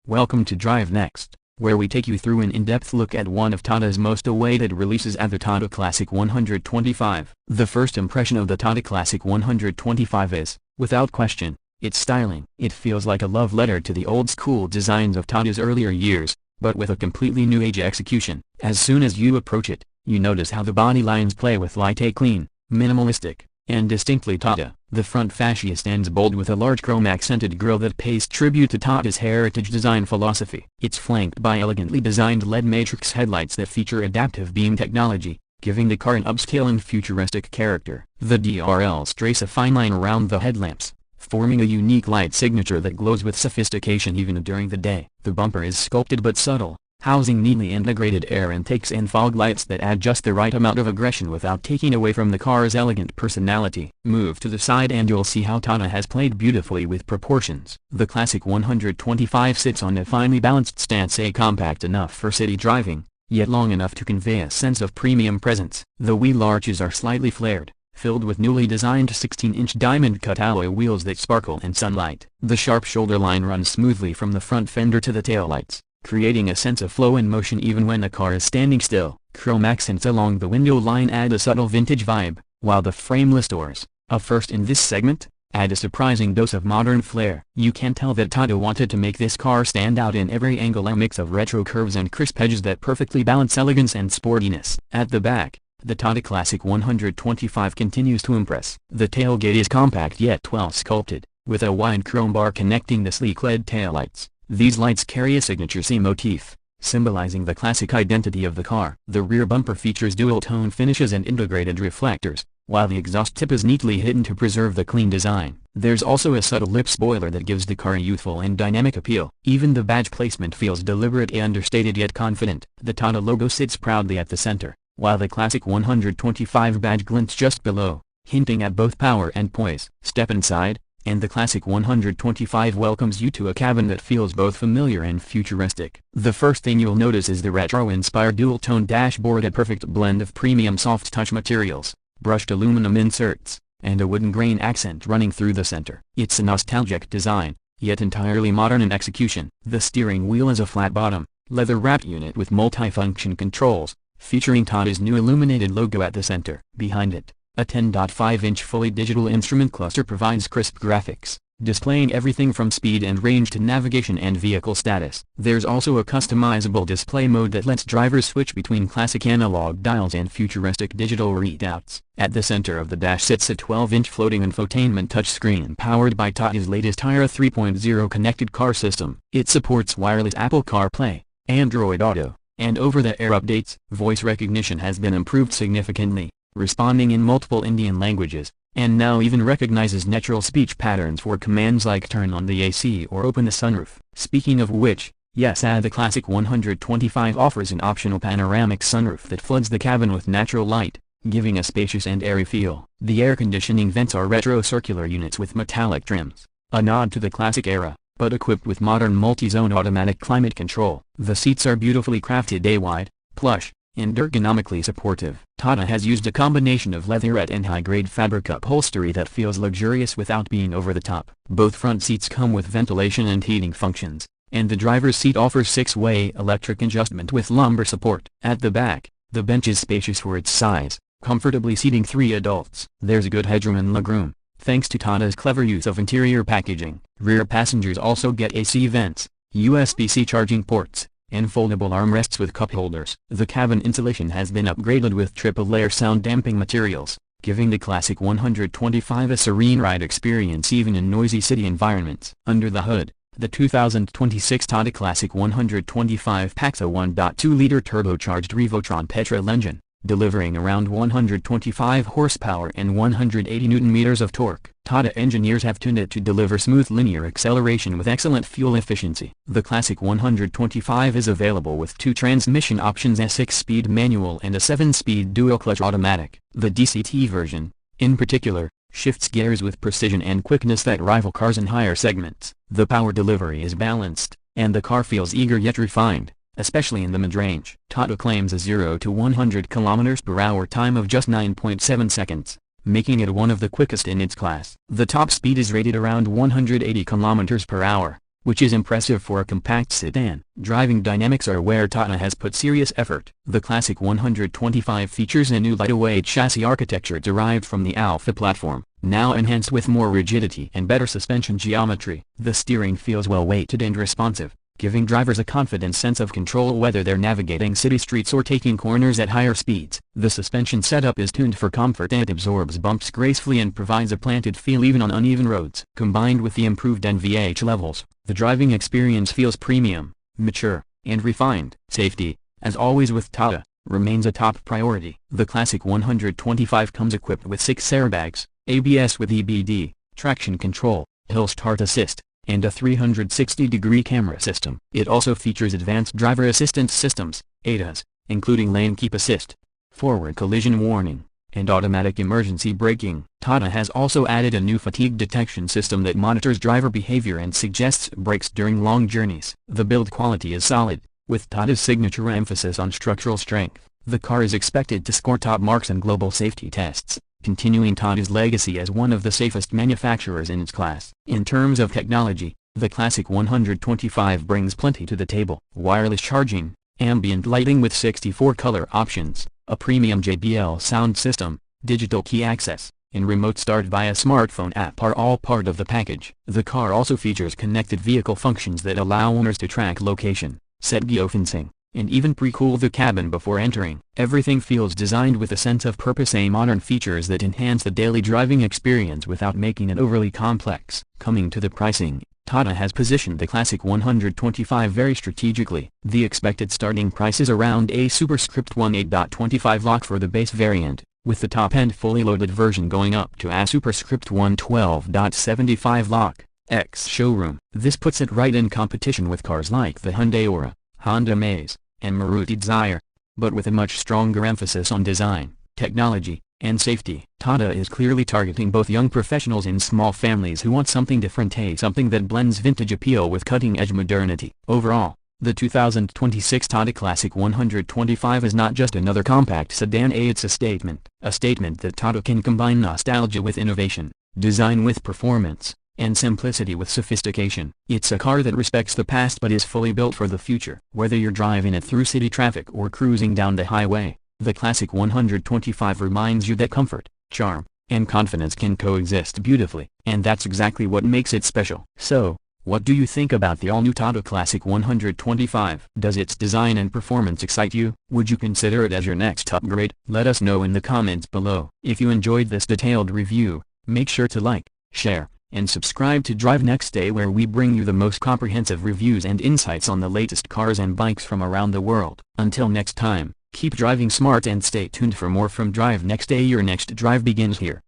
Welcome to Drive Next, where we take you through an in-depth look at one of Tata's most awaited releases at the Tata Classic 125. The first impression of the Tata Classic 125 is, without question, its styling. It feels like a love letter to the old-school designs of Tata's earlier years, but with a completely new-age execution. As soon as you approach it, you notice how the body lines play with light clean, minimalistic, and distinctly Tata. The front fascia stands bold with a large chrome-accented grille that pays tribute to Tata's heritage design philosophy. It's flanked by elegantly designed LED matrix headlights that feature adaptive beam technology, giving the car an upscale and futuristic character. The DRLs trace a fine line around the headlamps, forming a unique light signature that glows with sophistication even during the day. The bumper is sculpted but subtle, housing neatly integrated air intakes and fog lights that add just the right amount of aggression without taking away from the car's elegant personality. Move to the side and you'll see how Tata has played beautifully with proportions. The Classic 125 sits on a finely balanced stance, compact enough for city driving, yet long enough to convey a sense of premium presence. The wheel arches are slightly flared, filled with newly designed 16-inch diamond-cut alloy wheels that sparkle in sunlight. The sharp shoulder line runs smoothly from the front fender to the taillights, creating a sense of flow and motion even when the car is standing still. Chrome accents along the window line add a subtle vintage vibe, while the frameless doors, a first in this segment, add a surprising dose of modern flair. You can tell that Tata wanted to make this car stand out in every angle, a mix of retro curves and crisp edges that perfectly balance elegance and sportiness. At the back, the Tata Classic 125 continues to impress. The tailgate is compact yet well sculpted, with a wide chrome bar connecting the sleek LED taillights. These lights carry a signature C motif, symbolizing the classic identity of the car. The rear bumper features dual-tone finishes and integrated reflectors, while the exhaust tip is neatly hidden to preserve the clean design. There's also a subtle lip spoiler that gives the car a youthful and dynamic appeal. Even the badge placement feels deliberate and understated yet confident. The Tata logo sits proudly at the center, while the Classic 125 badge glints just below, hinting at both power and poise. Step inside, and the Classic 125 welcomes you to a cabin that feels both familiar and futuristic. The first thing you'll notice is the retro-inspired dual-tone dashboard, a perfect blend of premium soft-touch materials, brushed aluminum inserts, and a wooden grain accent running through the center. It's a nostalgic design, yet entirely modern in execution. The steering wheel is a flat-bottom, leather-wrapped unit with multi-function controls, featuring Tata's new illuminated logo at the center. Behind it, a 10.5-inch fully digital instrument cluster provides crisp graphics, displaying everything from speed and range to navigation and vehicle status. There's also a customizable display mode that lets drivers switch between classic analog dials and futuristic digital readouts. At the center of the dash sits a 12-inch floating infotainment touchscreen powered by Tata's latest Tyra 3.0 connected car system. It supports wireless Apple CarPlay, Android Auto, and over-the-air updates. Voice recognition has been improved significantly, responding in multiple Indian languages, and now even recognizes natural speech patterns for commands like turn on the AC or open the sunroof. Speaking of which, yes, the Classic 125 offers an optional panoramic sunroof that floods the cabin with natural light, giving a spacious and airy feel. The air conditioning vents are retro circular units with metallic trims, a nod to the classic era, but equipped with modern multi-zone automatic climate control. The seats are beautifully crafted, wide, plush, and ergonomically supportive. Tata has used a combination of leatherette and high-grade fabric upholstery that feels luxurious without being over the top. Both front seats come with ventilation and heating functions, and the driver's seat offers 6-way electric adjustment with lumbar support. At the back, the bench is spacious for its size, comfortably seating 3 adults. There's good headroom and legroom, thanks to Tata's clever use of interior packaging. Rear passengers also get AC vents, USB-C charging ports, and foldable armrests with cup holders. The cabin insulation has been upgraded with triple-layer sound-damping materials, giving the Classic 125 a serene ride experience even in noisy city environments. Under the hood, the 2026 Tata Classic 125 packs a 1.2-liter turbocharged Revotron petrol engine, delivering around 125 horsepower and 180 Nm of torque. Tata engineers have tuned it to deliver smooth linear acceleration with excellent fuel efficiency. The Classic 125 is available with 2 transmission options, a 6-speed manual and a 7-speed dual-clutch automatic. The DCT version, in particular, shifts gears with precision and quickness that rival cars in higher segments. The power delivery is balanced, and the car feels eager yet refined, especially in the mid-range. Tata claims a 0 to 100 km/h time of just 9.7 seconds, making it one of the quickest in its class. The top speed is rated around 180 km/h, which is impressive for a compact sedan. Driving dynamics are where Tata has put serious effort. The Classic 125 features a new lightweight chassis architecture derived from the Alpha platform, now enhanced with more rigidity and better suspension geometry. The steering feels well-weighted and responsive, giving drivers a confident sense of control whether they're navigating city streets or taking corners at higher speeds. The suspension setup is tuned for comfort and absorbs bumps gracefully and provides a planted feel even on uneven roads. Combined with the improved NVH levels, the driving experience feels premium, mature, and refined. Safety, as always with Tata, remains a top priority. The Classic 125 comes equipped with 6 airbags, ABS with EBD, traction control, hill start assist, and a 360-degree camera system. It also features advanced driver assistance systems, ADAS, including lane keep assist, forward collision warning, and automatic emergency braking. Tata has also added a new fatigue detection system that monitors driver behavior and suggests brakes during long journeys. The build quality is solid, with Tata's signature emphasis on structural strength. The car is expected to score top marks in global safety tests, continuing Tata's legacy as one of the safest manufacturers in its class. In terms of technology, the Classic 125 brings plenty to the table. Wireless charging, ambient lighting with 64 color options, a premium JBL sound system, digital key access, and remote start via smartphone app are all part of the package. The car also features connected vehicle functions that allow owners to track location, set geofencing, and even pre-cool the cabin before entering. Everything feels designed with a sense of purpose and modern features that enhance the daily driving experience without making it overly complex. Coming to the pricing, Tata has positioned the Classic 125 very strategically. The expected starting price is around a superscript 18.25 lakh for the base variant, with the top-end fully loaded version going up to a superscript 112.75 lakh, ex-showroom. This puts it right in competition with cars like the Hyundai Aura, Honda Amaze, and Maruti Dzire, but with a much stronger emphasis on design, technology, and safety. Tata is clearly targeting both young professionals and small families who want something different, something that blends vintage appeal with cutting-edge modernity. Overall, the 2026 Tata Classic 125 is not just another compact sedan, it's a statement that Tata can combine nostalgia with innovation, design with performance, and simplicity with sophistication. It's a car that respects the past but is fully built for the future. Whether you're driving it through city traffic or cruising down the highway, the Classic 125 reminds you that comfort, charm, and confidence can coexist beautifully, and that's exactly what makes it special. So, what do you think about the all-new Tata Classic 125? Does its design and performance excite you? Would you consider it as your next upgrade? Let us know in the comments below. If you enjoyed this detailed review, make sure to like, share, and subscribe to Drive Next Day, where we bring you the most comprehensive reviews and insights on the latest cars and bikes from around the world. Until next time, keep driving smart and stay tuned for more from Drive Next Day. Your next drive begins here.